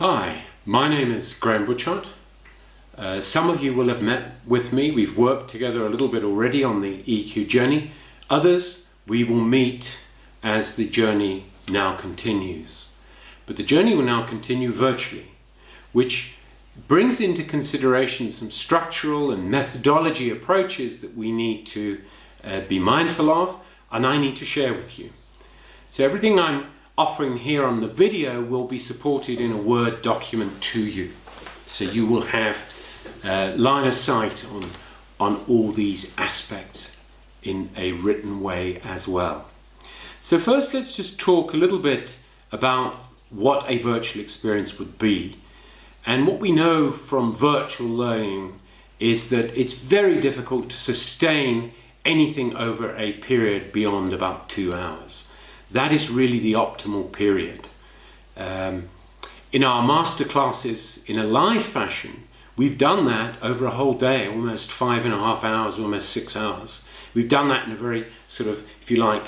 Hi, my name is Graham Butchart. Some of you will have met with me. We've worked together a little bit already on the EQ journey. Others we will meet as the journey now continues. But the journey will now continue virtually, which brings into consideration some structural and methodology approaches that we need to be mindful of, and I need to share with you. So everything I'm offering here on the video will be supported in a Word document to you. So you will have line of sight on all these aspects in a written way as well. So first, let's just talk a little bit about what a virtual experience would be. And what we know from virtual learning is that it's very difficult to sustain anything over a period beyond about 2 hours. That is really the optimal period. In our master classes in a live fashion, we've done that over a whole day, almost 5.5 hours, almost 6 hours. We've done that in a very sort of, if you like,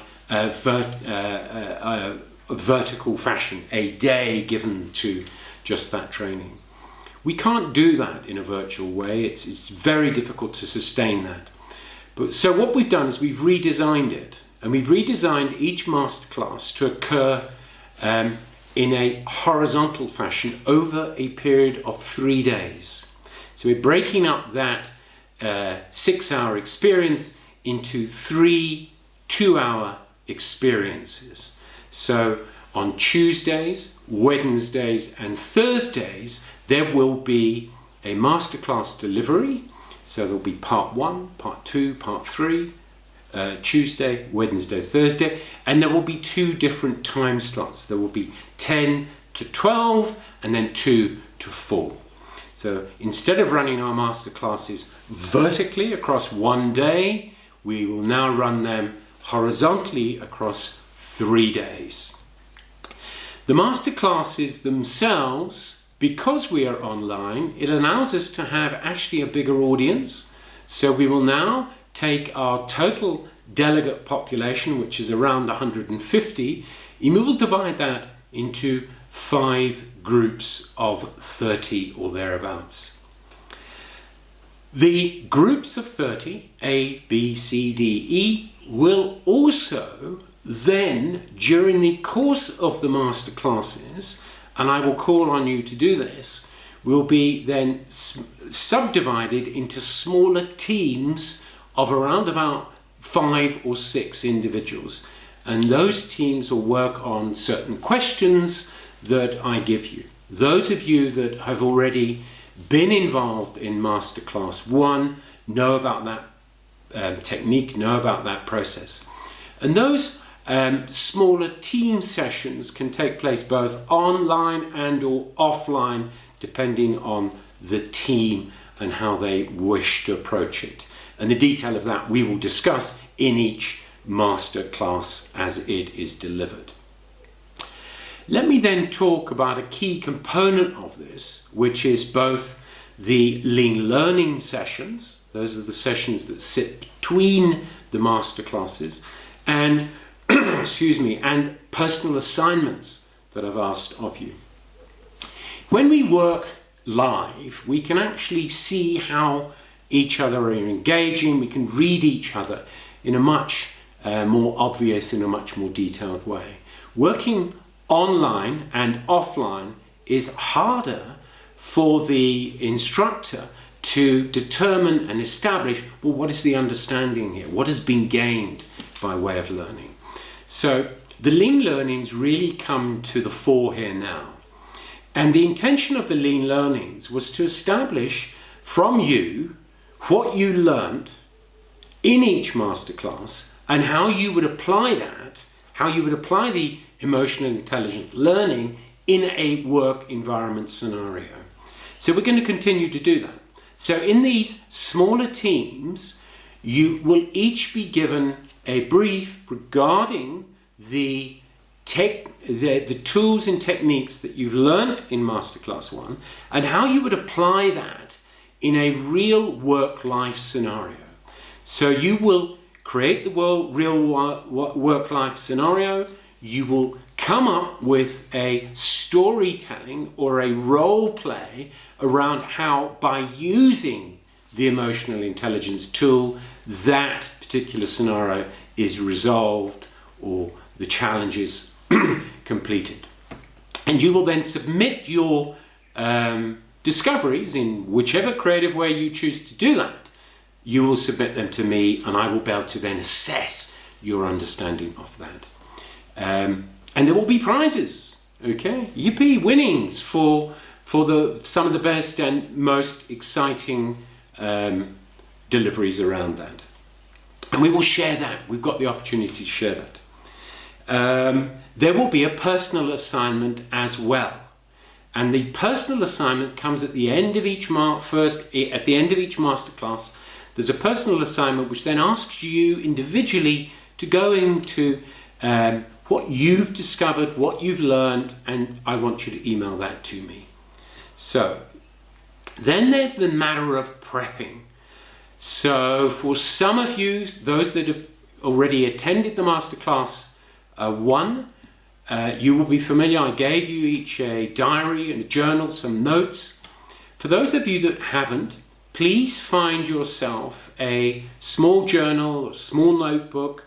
vertical fashion, a day given to just that training. We can't do that in a virtual way. It's very difficult to sustain that. So what we've done is we've redesigned it. And we've redesigned each masterclass to occur in a horizontal fashion over a period of 3 days. So we're breaking up that 6-hour experience into 3 2-hour experiences. So on Tuesdays, Wednesdays and Thursdays, there will be a masterclass delivery. So there'll be part 1, part 2, part 3, Tuesday, Wednesday, Thursday, and there will be 2 different time slots. There will be 10 to 12 and then 2 to 4. So instead of running our master classes vertically across 1 day, we will now run them horizontally across 3 days. The master classes themselves, because we are online, it allows us to have actually a bigger audience. So we will now take our total delegate population, which is around 150, and we will divide that into 5 groups of 30 or thereabouts. The groups of 30, A, B, C, D, E, will also then, during the course of the master classes, and I will call on you to do this, will be then subdivided into smaller teams of around about 5 or 6 individuals. And those teams will work on certain questions that I give you. Those of you that have already been involved in Masterclass 1 know about that technique, know about that process. And those smaller team sessions can take place both online and or offline, depending on the team and how they wish to approach it. And the detail of that we will discuss in each master class as it is delivered. Let me then talk about a key component of this, which is both the lean learning sessions, those are the sessions that sit between the master classes, and and personal assignments that I've asked of you. When we work live, we can actually see how each other are engaging. We can read each other in a much more obvious, in a much more detailed way. Working online and offline is harder for the instructor to determine and establish, well, what is the understanding here? What has been gained by way of learning? So the lean learnings really come to the fore here now. And the intention of the lean learnings was to establish from you what you learnt in each masterclass and how you would apply that, how you would apply the emotional intelligence learning in a work environment scenario. So we're going to continue to do that. So in these smaller teams, you will each be given a brief regarding the tools and techniques that you've learnt in Masterclass 1 and how you would apply that in a real work-life scenario. So you will create the real work-life scenario, you will come up with a storytelling or a role play around how, by using the emotional intelligence tool, that particular scenario is resolved or the challenge is completed. And you will then submit your discoveries in whichever creative way you choose to do that. You will submit them to me, and I will be able to then assess your understanding of that. And there will be prizes, okay? Yippee, winnings for some of the best and most exciting deliveries around that. And we will share that. We've got the opportunity to share that. There will be a personal assignment as well. And the personal assignment comes at the end of each masterclass. There's a personal assignment which then asks you individually to go into what you've discovered, what you've learned, and I want you to email that to me. So, then there's the matter of prepping. So, for some of you, those that have already attended the masterclass 1, you will be familiar. I gave you each a diary and a journal, some notes. For those of you that haven't, please find yourself a small journal, a small notebook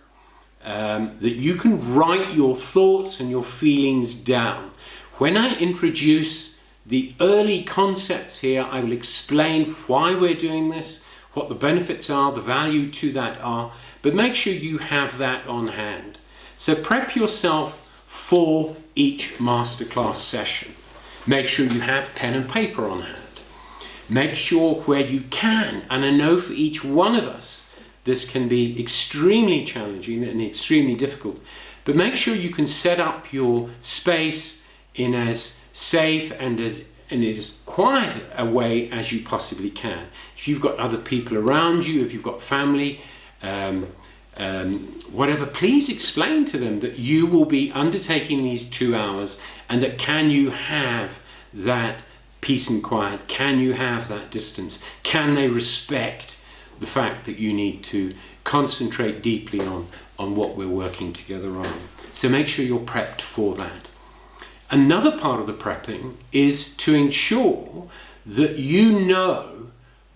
that you can write your thoughts and your feelings down. When I introduce the early concepts here, I will explain why we're doing this, what the benefits are, the value to that are, but make sure you have that on hand. So prep yourself for each masterclass session. Make sure you have pen and paper on hand. Make sure where you can, and I know for each one of us, this can be extremely challenging and extremely difficult, but make sure you can set up your space in as safe and as quiet a way as you possibly can. If you've got other people around you, if you've got family, whatever, please explain to them that you will be undertaking these 2 hours and that can you have that peace and quiet? Can you have that distance? Can they respect the fact that you need to concentrate deeply on what we're working together on? So make sure you're prepped for that. Another part of the prepping is to ensure that you know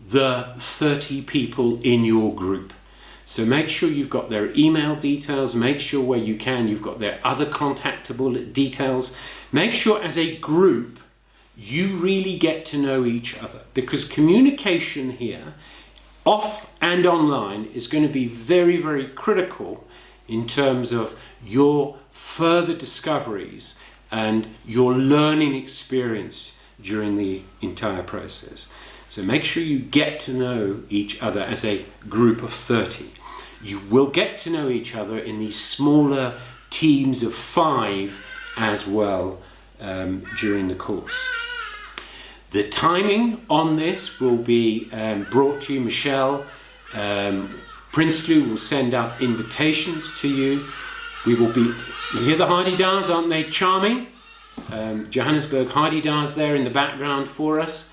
the 30 people in your group. So make sure you've got their email details, make sure where you can you've got their other contactable details. Make sure as a group you really get to know each other, because communication here, off and online, is going to be very, very critical in terms of your further discoveries and your learning experience during the entire process. So make sure you get to know each other as a group of 30. You will get to know each other in these smaller teams of 5 as well during the course. The timing on this will be brought to you. Michelle Prinsloo will send out invitations to you. We will be, you hear the Hardy-Dars, aren't they charming? Johannesburg Hardy-Dars there in the background for us.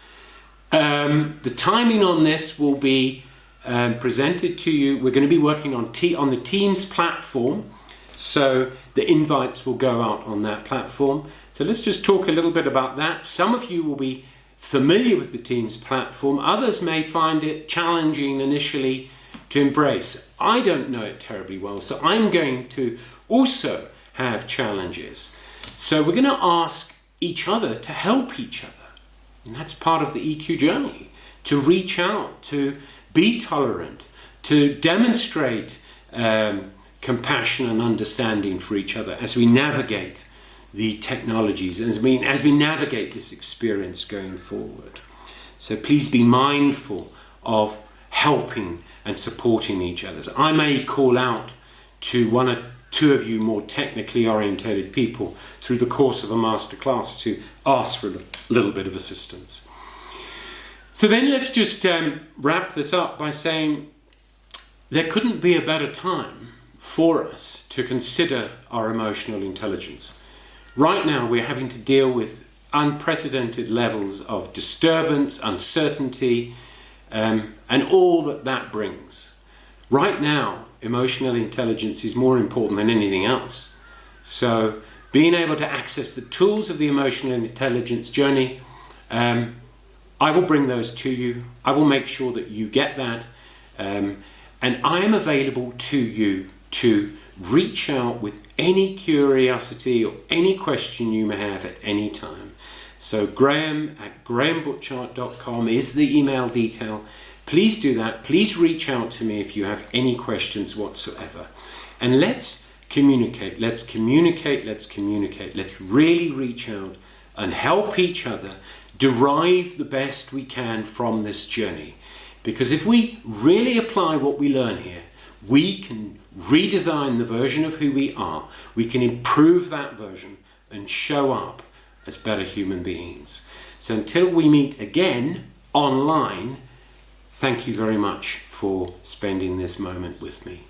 The timing on this will be presented to you. We're going to be working on the Teams platform, so the invites will go out on that platform. So let's just talk a little bit about that. Some of you will be familiar with the Teams platform. Others may find it challenging initially to embrace. I don't know it terribly well, so I'm going to also have challenges. So we're going to ask each other to help each other. And that's part of the EQ journey, to reach out, to be tolerant, to demonstrate compassion and understanding for each other as we navigate the technologies, as we navigate this experience going forward. So please be mindful of helping and supporting each other. So I may call out to one or two of you more technically orientated people through the course of a masterclass to ask for a little bit of assistance. So then let's just wrap this up by saying there couldn't be a better time for us to consider our emotional intelligence. Right now we're having to deal with unprecedented levels of disturbance, uncertainty, and all that brings. Right now, emotional intelligence is more important than anything else. So being able to access the tools of the emotional intelligence journey, I will bring those to you. I will make sure that you get that. And I am available to you to reach out with any curiosity or any question you may have at any time. So graham@grahambutchart.com is the email detail. Please do that. Please reach out to me if you have any questions whatsoever. And let's communicate. Let's communicate. Let's communicate. Let's really reach out and help each other derive the best we can from this journey. Because if we really apply what we learn here, we can redesign the version of who we are. We can improve that version and show up as better human beings. So until we meet again online, thank you very much for spending this moment with me.